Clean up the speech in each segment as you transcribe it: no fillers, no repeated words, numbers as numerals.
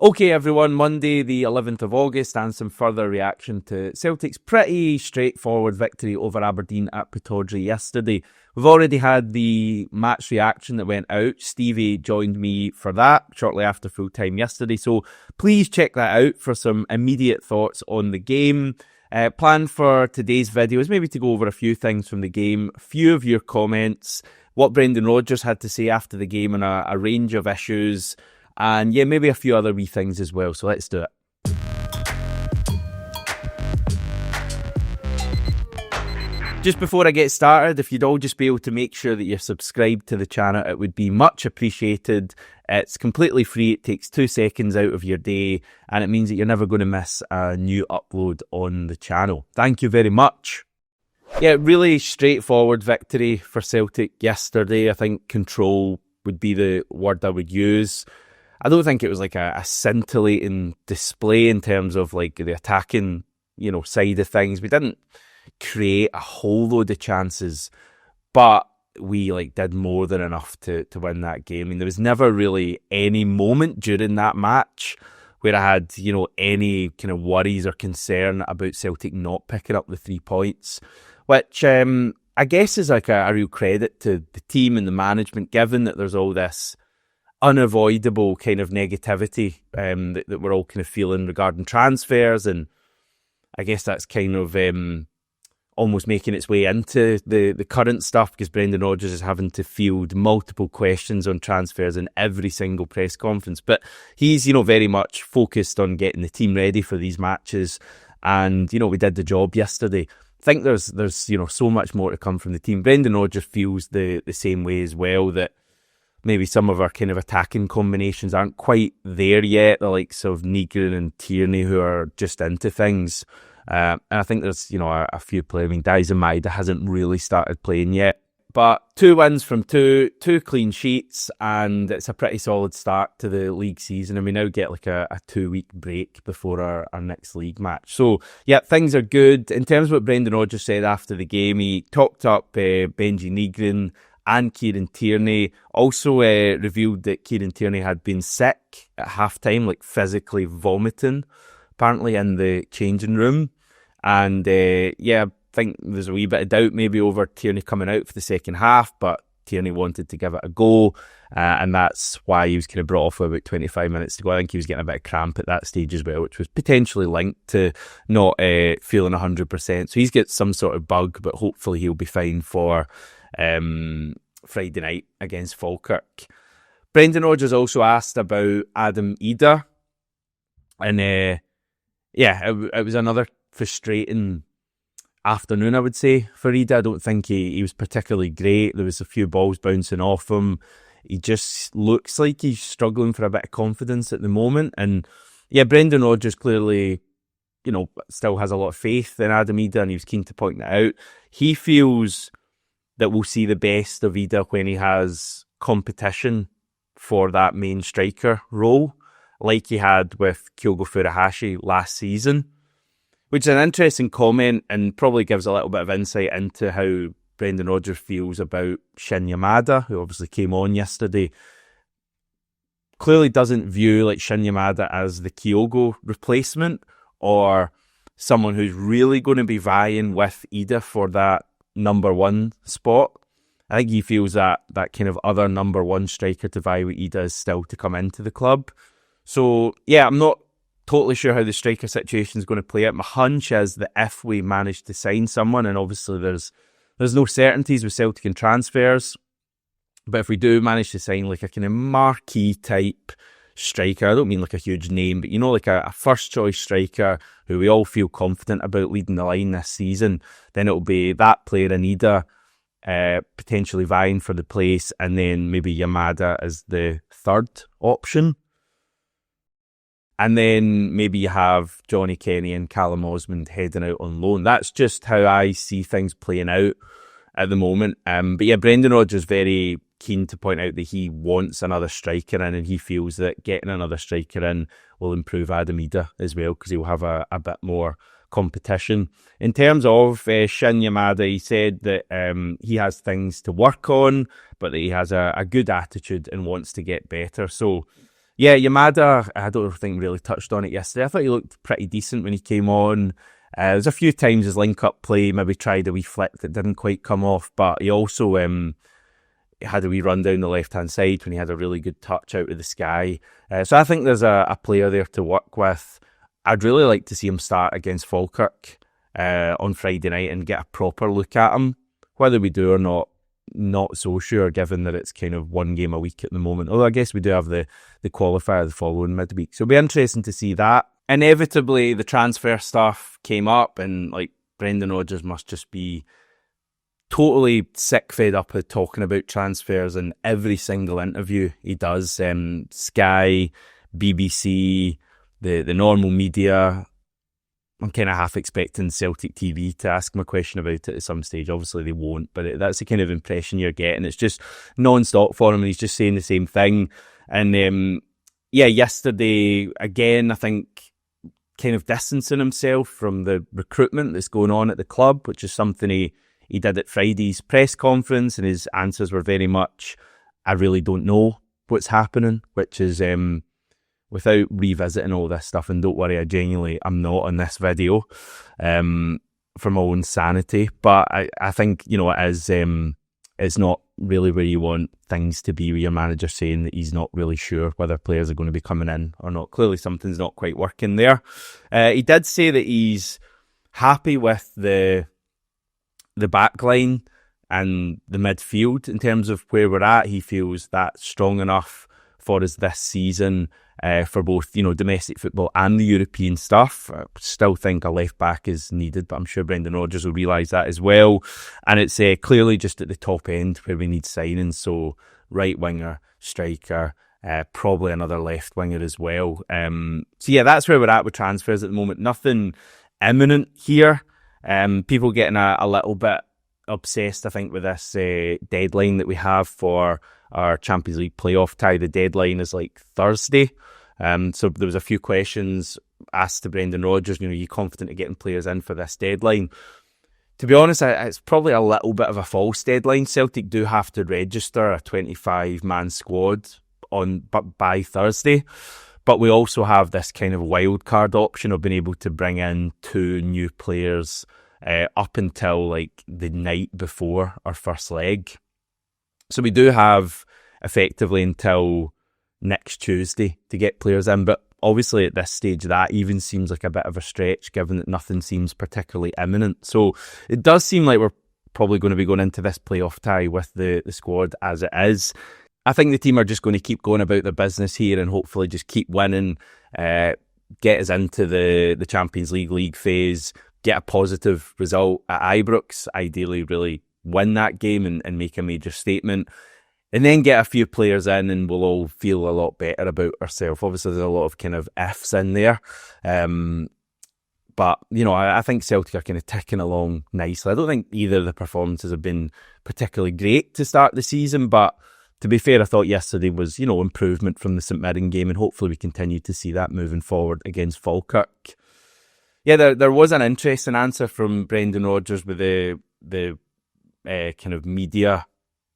Okay, everyone, Monday the 11th of August and some further reaction to Celtic's pretty straightforward victory over Aberdeen at Pittodrie yesterday. We've already had the match reaction that went out. Stevie joined me for that shortly after full time yesterday, so please check that out for some immediate thoughts on the game. Plan for today's video is maybe to go over a few things from the game, a few of your comments, what Brendan Rodgers had to say after the game on a range of issues, and yeah, maybe a few other wee things as well, so let's do it. Just before I get started, if you'd all just be able to make sure that you're subscribed to the channel, it would be much appreciated. It's completely free, it takes 2 seconds out of your day, and it means that you're never going to miss a new upload on the channel. Thank you very much. Yeah, really straightforward victory for Celtic yesterday. I think control would be the word I would use. I don't think it was like a scintillating display in terms of like the attacking, side of things. We didn't create a whole load of chances, but we did more than enough to win that game. I mean, there was never really any moment during that match where I had, any kind of worries or concern about Celtic not picking up the 3 points, which I guess is like a real credit to the team and the management, given that there's all this unavoidable kind of negativity that we're all kind of feeling regarding transfers, and I guess that's kind of almost making its way into the current stuff, because Brendan Rodgers is having to field multiple questions on transfers in every single press conference. But he's, very much focused on getting the team ready for these matches, and we did the job yesterday. I think there's so much more to come from the team. Brendan Rodgers feels the same way as well, that maybe some of our kind of attacking combinations aren't quite there yet, the likes of Nygren and Tierney, who are just into things. And I think there's, a few players. I mean, Idah hasn't really started playing yet. But 2 wins from 2 clean sheets, and it's a pretty solid start to the league season. And we now get like a 2-week break before our next league match. So, yeah, things are good. In terms of what Brendan Rodgers said after the game, he talked up Benji Nygren and Kieran Tierney. Also revealed that Kieran Tierney had been sick at halftime, like physically vomiting, apparently in the changing room. And I think there's a wee bit of doubt maybe over Tierney coming out for the second half, but Tierney wanted to give it a go, and that's why he was kind of brought off with about 25 minutes to go. I think he was getting a bit of cramp at that stage as well, which was potentially linked to not feeling 100%. So he's got some sort of bug, but hopefully he'll be fine for Friday night against Falkirk. Brendan Rodgers also asked about Adam Idah, and it was another frustrating afternoon, I would say, for Idah. I don't think he was particularly great. There was a few balls bouncing off him. He just looks like he's struggling for a bit of confidence at the moment. And yeah, Brendan Rodgers clearly, still has a lot of faith in Adam Idah, and he was keen to point that out. He feels that we'll see the best of Idah when he has competition for that main striker role, like he had with Kyogo Furuhashi last season, which is an interesting comment and probably gives a little bit of insight into how Brendan Rodgers feels about Shin Yamada, who obviously came on yesterday. Clearly doesn't view Shin Yamada as the Kyogo replacement, or someone who's really going to be vying with Idah for that number 1 spot. I think he feels that kind of other number 1 striker to vie with Idah is still to come into the club. So yeah, I'm not totally sure how the striker situation is going to play out. My hunch is that if we manage to sign someone, and obviously there's no certainties with Celtic and transfers, but if we do manage to sign like a kind of marquee type striker, I don't mean like a huge name, but like a first choice striker who we all feel confident about leading the line this season, then it'll be that player in Idah potentially vying for the place, and then maybe Yamada as the third option. And then maybe you have Johnny Kenny and Callum Osmond heading out on loan. That's just how I see things playing out at the moment. But yeah, Brendan Rodgers very keen to point out that he wants another striker in, and he feels that getting another striker in will improve Adam Idah as well, because he'll have a bit more competition. In terms of Shin Yamada, he said that he has things to work on, but that he has a good attitude and wants to get better. So Yeah, Yamada, I don't think really touched on it yesterday. I thought he looked pretty decent when he came on. There's a few times his link-up play maybe tried a wee flick that didn't quite come off, but he also had a wee run down the left-hand side when he had a really good touch out of the sky. So I think there's a player there to work with. I'd really like to see him start against Falkirk on Friday night and get a proper look at him. Whether we do or not so sure, given that it's kind of one game a week at the moment. Although I guess we do have the qualifier the following midweek. So it'll be interesting to see that. Inevitably, the transfer stuff came up, and like Brendan Rodgers must just be totally fed up of talking about transfers in every single interview he does. Sky, BBC, the normal media. I'm kind of half expecting Celtic TV to ask him a question about it at some stage. Obviously they won't, but that's the kind of impression you're getting. It's just non-stop for him, and he's just saying the same thing. And yesterday, again, I think kind of distancing himself from the recruitment that's going on at the club, which is something he did at Friday's press conference, and his answers were very much, I really don't know what's happening, which is... without revisiting all this stuff, and don't worry, I'm not on this video for my own sanity, but I think, it is, it's not really where you want things to be, with your manager saying that he's not really sure whether players are going to be coming in or not. Clearly something's not quite working there. He did say that he's happy with the back line and the midfield in terms of where we're at. He feels that's strong enough for us this season, for both, domestic football and the European stuff. I still think a left back is needed, but I'm sure Brendan Rodgers will realise that as well. And it's clearly just at the top end where we need signings. So right winger, striker, probably another left winger as well. So yeah, that's where we're at with transfers at the moment. Nothing imminent here. People getting a little bit obsessed, I think, with this deadline that we have for our Champions League playoff tie. The deadline is like Thursday. So there was a few questions asked to Brendan Rodgers, are you confident of getting players in for this deadline? To be honest, it's probably a little bit of a false deadline. Celtic do have to register a 25-man squad by Thursday, but we also have this kind of wild card option of being able to bring in 2 new players up until like the night before our first leg. So we do have effectively until next Tuesday to get players in, but obviously at this stage that even seems like a bit of a stretch, given that nothing seems particularly imminent. So it does seem like we're probably going to be going into this playoff tie with the squad as it is. I think the team are just going to keep going about their business here and hopefully just keep winning, get us into the Champions League phase, get a positive result at Ibrox, ideally really win that game and make a major statement, and then get a few players in and we'll all feel a lot better about ourselves. Obviously there's a lot of kind of ifs in there, but I think Celtic are kind of ticking along nicely. I don't think either of the performances have been particularly great to start the season, but to be fair, I thought yesterday was improvement from the St Mirren game, and hopefully we continue to see that moving forward against Falkirk. Yeah, there was an interesting answer from Brendan Rodgers with the kind of media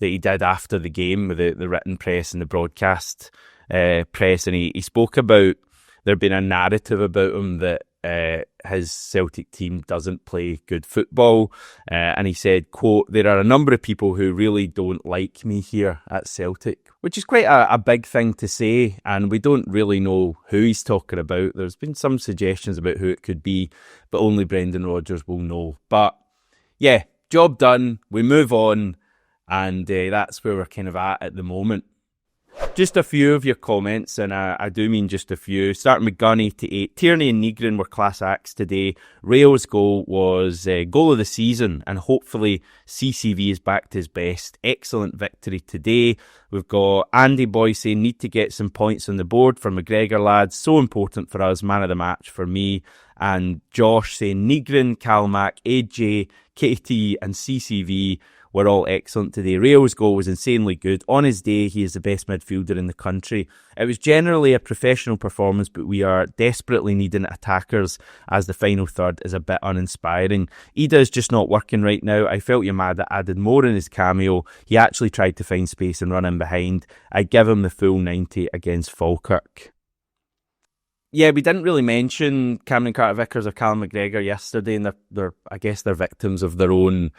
that he did after the game, with the written press and the broadcast press, and he spoke about there being a narrative about him that his Celtic team doesn't play good football, and he said, quote, "There are a number of people who really don't like me here at Celtic," which is quite a big thing to say, and we don't really know who he's talking about. There's been some suggestions about who it could be, but only Brendan Rodgers will know. But yeah, job done, we move on, and that's where we're kind of at the moment. Just a few of your comments, and I do mean just a few. Starting with Gun88, Tierney and Negrin were class acts today. Rail's goal was goal of the season, and hopefully CCV is back to his best. Excellent victory today. We've got Andy Boy saying, need to get some points on the board for McGregor lads. So important for us, man of the match for me. And Josh saying, Negrin, Calmac, AJ, KT and CCV were all excellent today. Rayo's goal was insanely good. On his day, he is the best midfielder in the country. It was generally a professional performance, but we are desperately needing attackers as the final third is a bit uninspiring. Idah is just not working right now. I felt Yamada added more in his cameo. He actually tried to find space and run in behind. I give him the full 90 against Falkirk. Yeah, we didn't really mention Cameron Carter-Vickers or Callum McGregor yesterday, and I guess they're victims of their own,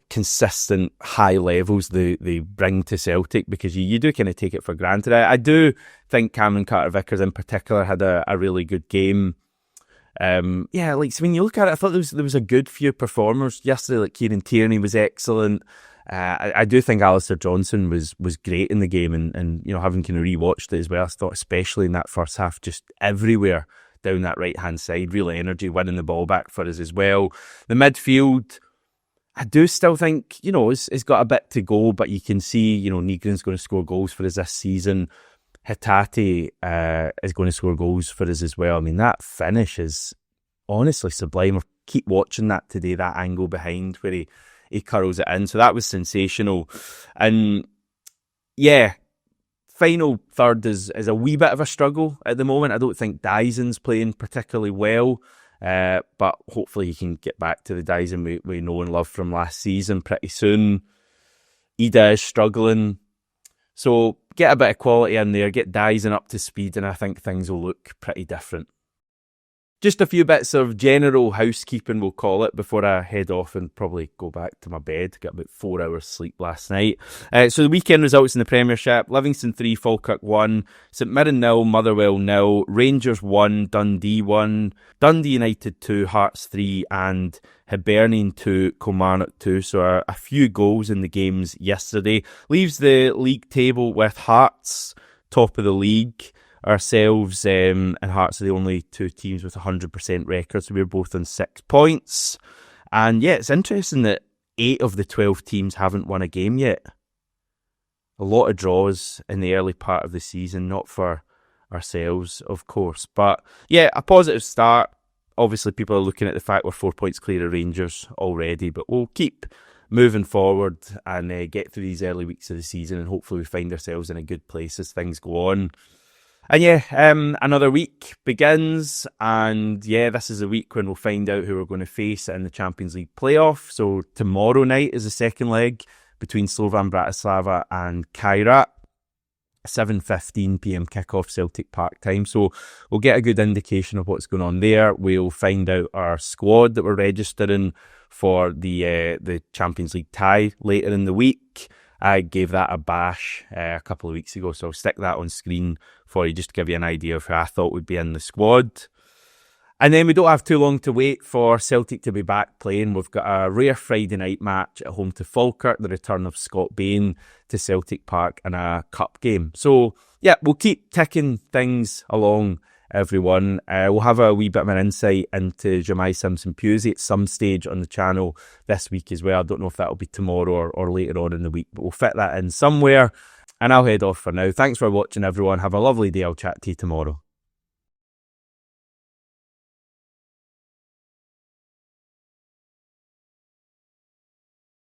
consistent high levels they bring to Celtic, because you do kind of take it for granted. I do think Cameron Carter-Vickers in particular had a really good game. When you look at it, I thought there was a good few performers yesterday. Like Kieran Tierney was excellent. I do think Alistair Johnson was great in the game, and having kind of rewatched it as well, I thought especially in that first half, just everywhere down that right hand side, real energy, winning the ball back for us as well. The midfield, I do still think it's got a bit to go, but you can see Nygren's going to score goals for us this season. Hatate is going to score goals for us as well. I mean, that finish is honestly sublime. I keep watching that today, that angle behind where he curls it in. So that was sensational. And yeah, final third is a wee bit of a struggle at the moment. I don't think Dyson's playing particularly well, but hopefully he can get back to the Dyson we know and love from last season pretty soon. Idah is struggling. So get a bit of quality in there, get Dyson up to speed, and I think things will look pretty different. Just a few bits of general housekeeping, we'll call it, before I head off and probably go back to my bed. Got about 4 hours sleep last night. So the weekend results in the Premiership: Livingston 3, Falkirk 1, St Mirren 0, Motherwell 0, Rangers 1, Dundee 1, Dundee United 2, Hearts 3, and Hibernian 2, Kilmarnock 2. So a few goals in the games yesterday. Leaves the league table with Hearts top of the league. Ourselves and Hearts are the only two teams with 100% records, so we're both on 6 points. And yeah, it's interesting that 8 of the 12 teams haven't won a game yet. A lot of draws in the early part of the season, not for ourselves, of course. But yeah, a positive start. Obviously, people are looking at the fact we're 4 points clear of Rangers already, but we'll keep moving forward and get through these early weeks of the season, and hopefully we find ourselves in a good place as things go on. And yeah, another week begins, and yeah, this is a week when we'll find out who we're going to face in the Champions League playoff. So tomorrow night is the second leg between Slovan Bratislava and Kairat. 7:15 p.m. kickoff Celtic Park time. So we'll get a good indication of what's going on there. We'll find out our squad that we're registering for the Champions League tie later in the week. I gave that a bash a couple of weeks ago, so I'll stick that on screen for you just to give you an idea of who I thought would be in the squad. And then we don't have too long to wait for Celtic to be back playing. We've got a rare Friday night match at home to Falkirk, the return of Scott Bain to Celtic Park, and a cup game. So yeah, we'll keep ticking things along, everyone. We'll have a wee bit of an insight into Jemai Simpson-Pusey at some stage on the channel this week as well. I don't know if that'll be tomorrow or later on in the week, but we'll fit that in somewhere. And I'll head off for now. Thanks for watching, everyone. Have a lovely day. I'll chat to you tomorrow.